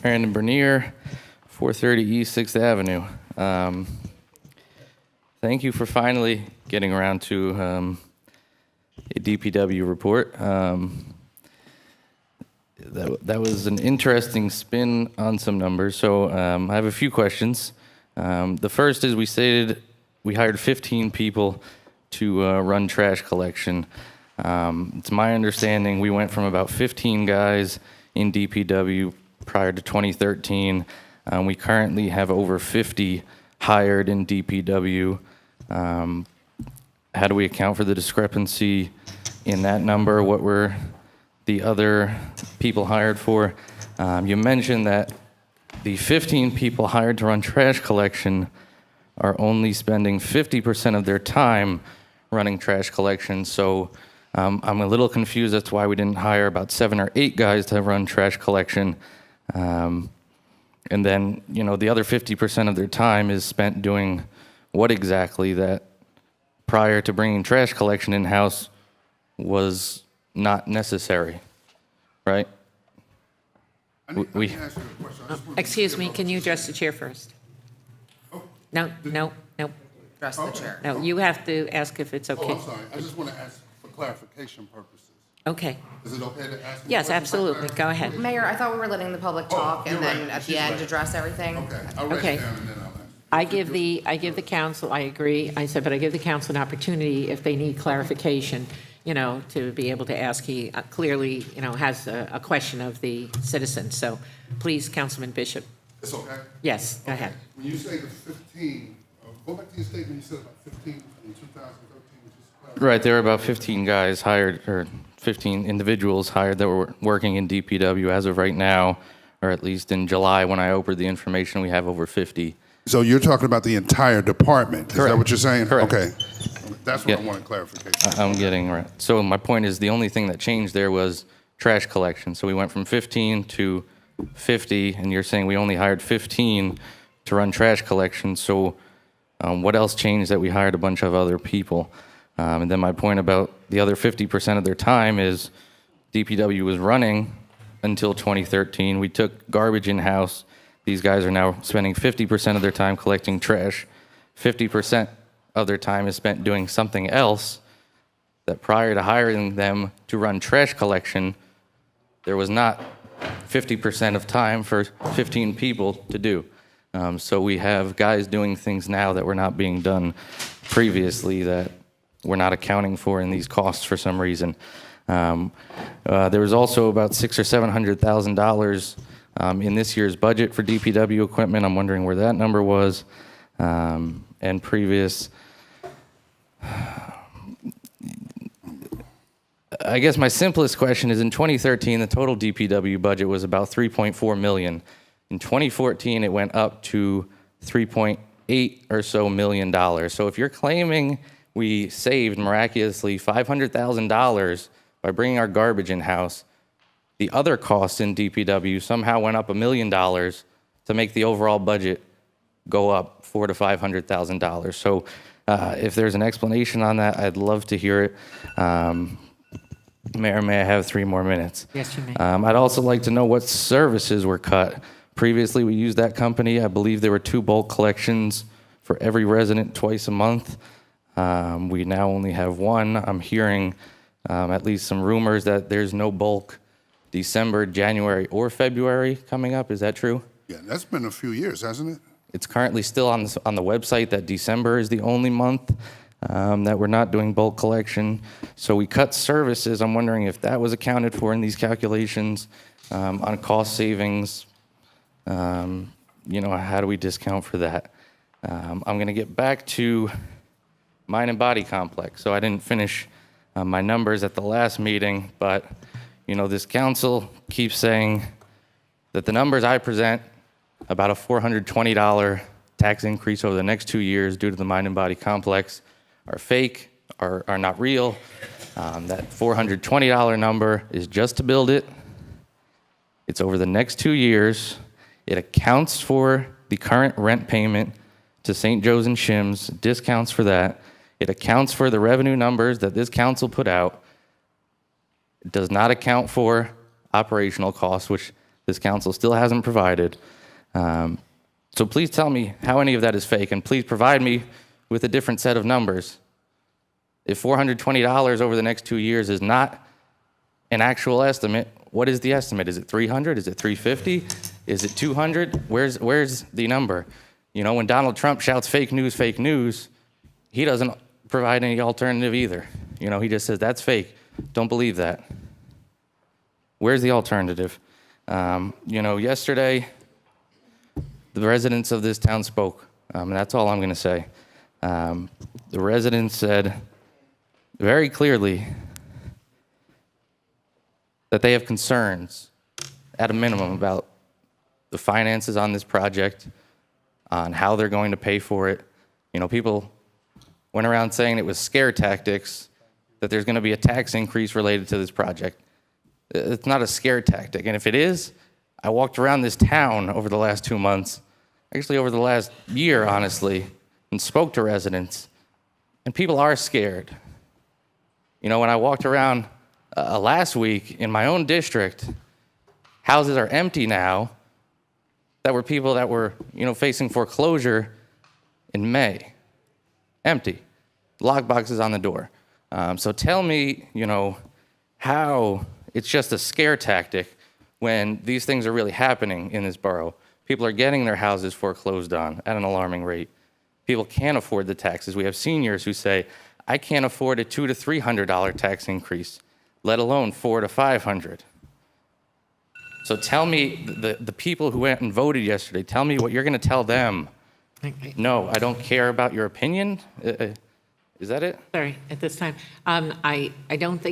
Brandon Bernier, 430 East 6th Avenue. Thank you for finally getting around to a DPW report. That was an interesting spin on some numbers. So I have a few questions. The first is we stated we hired 15 people to run trash collection. It's my understanding we went from about 15 guys in DPW prior to 2013. We currently have over 50 hired in DPW. How do we account for the discrepancy in that number? What were the other people hired for? You mentioned that the 15 people hired to run trash collection are only spending 50% of their time running trash collection. So I'm a little confused as to why we didn't hire about 7 or 8 guys to run trash collection. And then, the other 50% of their time is spent doing what exactly that prior to bringing trash collection in-house was not necessary, right? Excuse me, can you address the chair first? No. Address the chair. No, you have to ask if it's okay. I'm sorry. I just want to ask for clarification purposes. Okay. Is it okay to ask? Yes, absolutely. Go ahead. Mayor, I thought we were letting the public talk and you're then right. at She's the end right. address everything. Okay. I'll write Okay. it down and then I'll ask. I give the council, I agree, but I give the council an opportunity if they need clarification, to be able to ask. He clearly, has a question of the citizen. So please, Councilman Bishop. It's okay? Yes, go ahead. When you say the 15, go back to your statement, you said about 15 in 2013. Right, there were about 15 guys hired, or 15 individuals hired that were working in DPW as of right now, or at least in July when I opened the information, we have over 50. So you're talking about the entire department? Is that what you're saying? Correct. Okay. That's what Yeah. I wanted clarification. I'm getting right. So my point is the only thing that changed there was trash collection. So we went from 15 to 50, and you're saying we only hired 15 to run trash collection. So what else changed that we hired a bunch of other people? And then my point about the other 50% of their time is DPW was running until 2013. We took garbage in-house. These guys are now spending 50% of their time collecting trash. 50% of their time is spent doing something else that prior to hiring them to run trash collection, there was not 50% of time for 15 people to do. So we have guys doing things now that were not being done previously that we're not accounting for in these costs for some reason. There was also about $600,000 or $700,000 in this year's budget for DPW equipment. I'm wondering where that number was. And previous, I guess my simplest question is in 2013, the total DPW budget was about $3.4 million. In 2014, it went up to $3.8 or so million. So if you're claiming we saved miraculously $500,000 by bringing our garbage in-house, the other costs in DPW somehow went up $1 million to make the overall budget go up $400,000 to $500,000. So if there's an explanation on that, I'd love to hear it. Mayor, may I have 3 more minutes? Yes, you may. I'd also like to know what services were cut. Previously, we used that company. I believe there were 2 bulk collections for every resident twice a month. We now only have 1. I'm hearing at least some rumors that there's no bulk December, January, or February coming up. Is that true? Yeah, that's been a few years, hasn't it? It's currently still on the website that December is the only month that we're not doing bulk collection. So we cut services. I'm wondering if that was accounted for in these calculations on cost savings. How do we discount for that? I'm going to get back to mind and body complex. So I didn't finish my numbers at the last meeting, but this council keeps saying that the numbers I present about a $420 tax increase over the next 2 years due to the mind and body complex are fake, are not real. That $420 number is just to build it. It's over the next 2 years. It accounts for the current rent payment to St. Joe's and Shim's, discounts for that. It accounts for the revenue numbers that this council put out. It does not account for operational costs, which this council still hasn't provided. So please tell me how any of that is fake, and please provide me with a different set of numbers. If $420 over the next 2 years is not an actual estimate, what is the estimate? Is it 300? Is it 350? Is it 200? Where's the number? You know, when Donald Trump shouts fake news, he doesn't provide any alternative either. You know, he just says, that's fake. Don't believe that. Where's the alternative? You know, yesterday, the residents of this town spoke, and that's all I'm going to say. The residents said very clearly that they have concerns, at a minimum, about the finances on this project, on how they're going to pay for it. You know, people went around saying it was scare tactics, that there's going to be a tax increase related to this project. It's not a scare tactic, and if it is, I walked around this town over the last 2 months, actually over the last year, honestly, and spoke to residents, and people are scared. You know, when I walked around last week in my own district, houses are empty now that were people that were, you know, facing foreclosure in May. Empty. Lock boxes on the door. So tell me, you know, how it's just a scare tactic when these things are really happening in this borough. People are getting their houses foreclosed on at an alarming rate. People can't afford the taxes. We have seniors who say, I can't afford a $200 to $300 tax increase, let alone $400 to $500. So tell me, the people who went and voted yesterday, tell me what you're going to tell them. No, I don't care about your opinion. Is that it? Sorry, at this time, I don't think